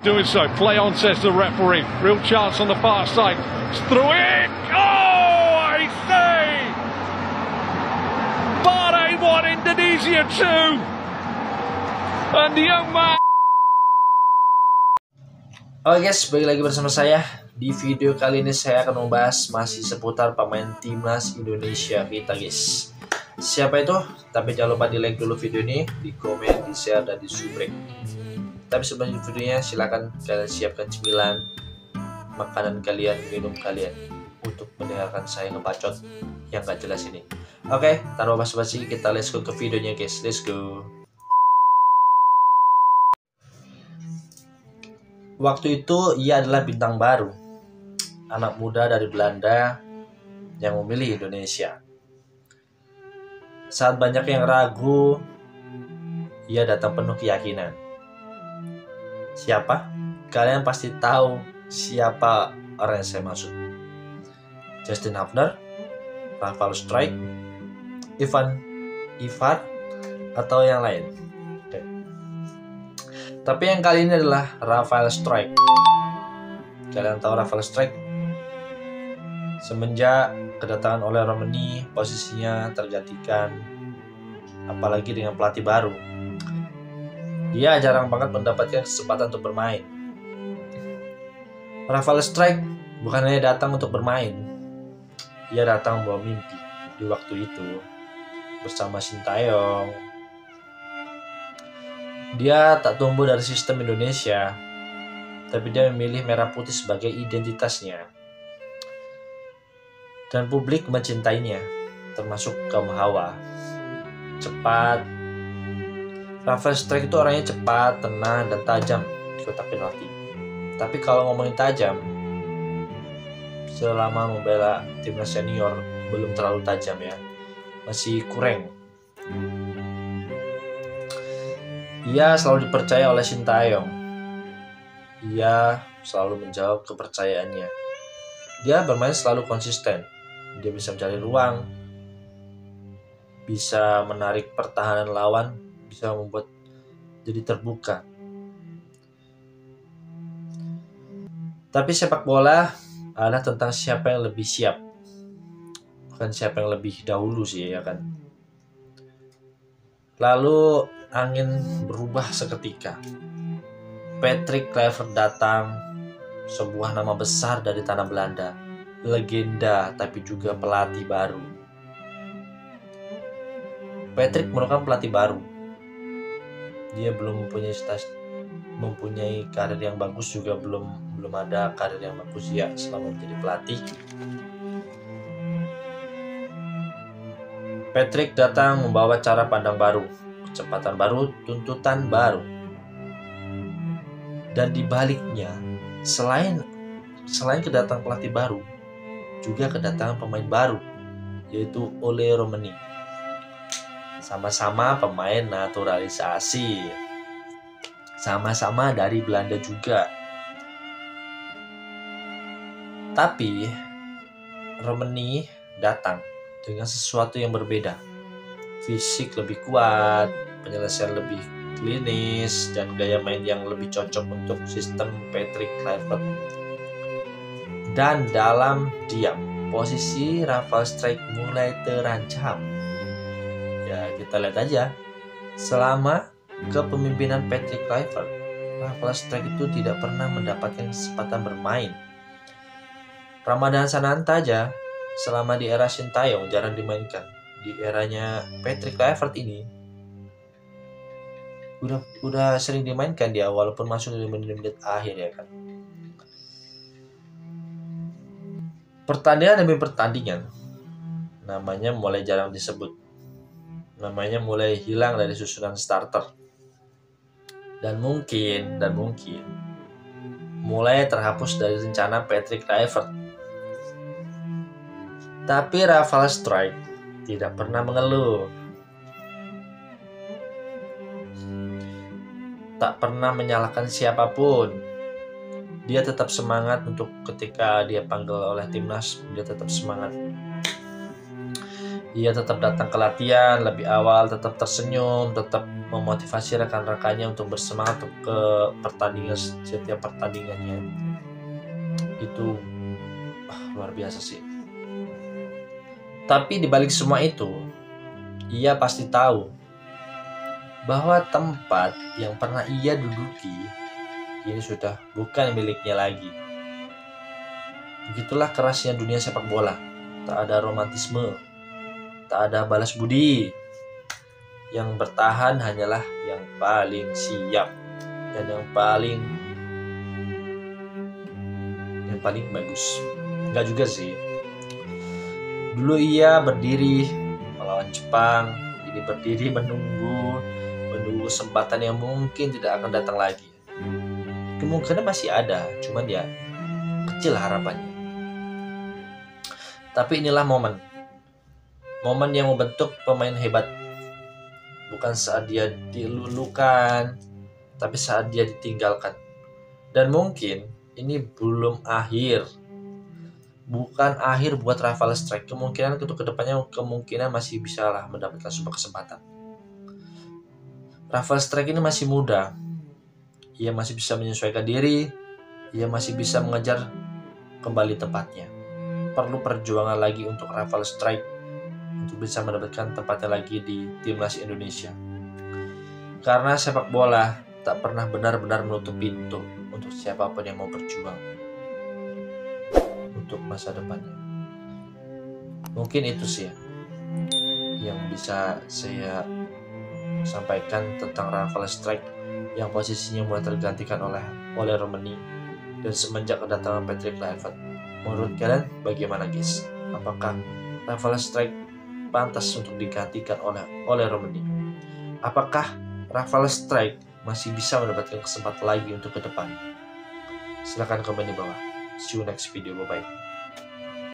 Doing so, play on, says the referee. Real chance on the far side. It's through it. Oh, I say! Bahrain 1, Indonesia 2. And the young man. Oke guys, balik lagi bersama saya. Di video kali ini saya akan membahas masih seputar pemain timnas Indonesia kita guys. Siapa itu? Tapi jangan lupa di like dulu video ini, di komen, di share, dan di subrek. Tapi sebelum videonya silahkan kalian siapkan cemilan, makanan kalian, minum kalian untuk mendengarkan saya ngebacot yang gak jelas ini. Oke, tanpa basa-basi kita let's go ke videonya guys, let's go. Waktu itu ia adalah bintang baru, anak muda dari Belanda yang memilih Indonesia. Saat banyak yang ragu, ia datang penuh keyakinan. Siapa? Kalian pasti tahu siapa orang yang saya maksud. Justin Hafner, Rafał Strijk, Ivan Ivar, atau yang lain. Tapi yang kali ini adalah Rafał Strijk. Kalian tahu Rafał Strijk? Semenjak kedatangan oleh Romani, posisinya tergantikan, apalagi dengan pelatih baru. Dia jarang banget mendapatkan kesempatan untuk bermain. Rafał Strijk bukan hanya datang untuk bermain, ia datang membawa mimpi di waktu itu bersama Sintayong. Dia tak tumbuh dari sistem Indonesia, tapi dia memilih merah putih sebagai identitasnya. Dan publik mencintainya, termasuk kaum hawa. Cepat. Rafał Strijk itu orangnya cepat, tenang, dan tajam di kotak penalti. Tapi kalau ngomongin tajam, selama membela timnas senior belum terlalu tajam ya, masih kurang. Ia selalu dipercaya oleh Sintayong. Ia selalu menjawab kepercayaannya. Dia bermain selalu konsisten. Dia bisa mencari ruang, bisa menarik pertahanan lawan, bisa membuat jadi terbuka. Tapi sepak bola adalah tentang siapa yang lebih siap, bukan siapa yang lebih dahulu sih ya kan. Lalu angin berubah seketika. Patrick Kluivert datang, sebuah nama besar dari tanah Belanda, legenda tapi juga pelatih baru. Patrick merupakan pelatih baru. Dia belum mempunyai karir yang bagus, juga belum ada karir yang bagus ya selama menjadi pelatih. Patrick datang membawa cara pandang baru, kecepatan baru, tuntutan baru. Dan dibaliknya, selain kedatangan pelatih baru, juga kedatangan pemain baru, yaitu Ole Romani. Sama-sama pemain naturalisasi, sama-sama dari Belanda juga. Tapi Romani datang dengan sesuatu yang berbeda. Fisik lebih kuat, penyelesaian lebih klinis, dan gaya main yang lebih cocok untuk sistem Patrick Kluivert. Dan dalam diam, posisi Rafał Strijk mulai terancam. Ya kita lihat aja, selama kepemimpinan Patrick Kluivert, Rafał Strijk itu tidak pernah mendapatkan kesempatan bermain. Ramadan Sananta aja selama di era Sintayong jarang dimainkan. Di eranya Patrick Kluivert ini udah sering dimainkan dia, walaupun masuk di menit-menit akhir ya kan. Pertandingan demi pertandingan, namanya mulai jarang disebut. Namanya mulai hilang dari susunan starter. Dan mungkin mulai terhapus dari rencana Patrick Kluivert. Tapi Rafał Strijk tidak pernah mengeluh. Tak pernah menyalahkan siapapun. Dia tetap semangat untuk ketika dia panggil oleh timnas, dia tetap semangat. Ia tetap datang ke latihan lebih awal, tetap tersenyum, tetap memotivasi rekan-rekannya untuk bersemangat untuk ke pertandingan, setiap pertandingannya. Itu luar biasa sih. Tapi dibalik semua itu, ia pasti tahu bahwa tempat yang pernah ia duduki kini sudah bukan miliknya lagi. Begitulah kerasnya dunia sepak bola. Tak ada romantisme, tak ada balas budi. Yang bertahan hanyalah yang paling siap dan yang paling bagus. Enggak juga sih. Dulu ia berdiri melawan Jepang, ini berdiri menunggu kesempatan yang mungkin tidak akan datang lagi. Kemungkinan masih ada, cuman ya kecil harapannya. Tapi inilah momen yang membentuk pemain hebat. Bukan saat dia dilulukan, tapi saat dia ditinggalkan. Dan mungkin ini belum akhir. Bukan akhir buat Rafael Strijk. Kemungkinan untuk kedepannya masih bisa lah mendapatkan sebuah kesempatan. Rafael Strijk ini masih muda. Ia masih bisa menyesuaikan diri. Ia masih bisa mengejar kembali tempatnya. Perlu perjuangan lagi untuk Rafael Strijk untuk bisa mendapatkan tempatnya lagi di timnas Indonesia. Karena sepak bola tak pernah benar-benar menutup pintu untuk siapapun yang mau berjuang untuk masa depannya. Mungkin itu sih yang bisa saya sampaikan tentang Rafael Strijk yang posisinya mulai tergantikan oleh Romani dan semenjak kedatangan Patrick Kluivert. Menurut kalian bagaimana guys? Apakah Rafael Strijk pantas untuk digantikan oleh Romani? Apakah Rafael Strijk masih bisa mendapatkan kesempatan lagi untuk ke depan? Silahkan komen di bawah. See you next video. Bye bye.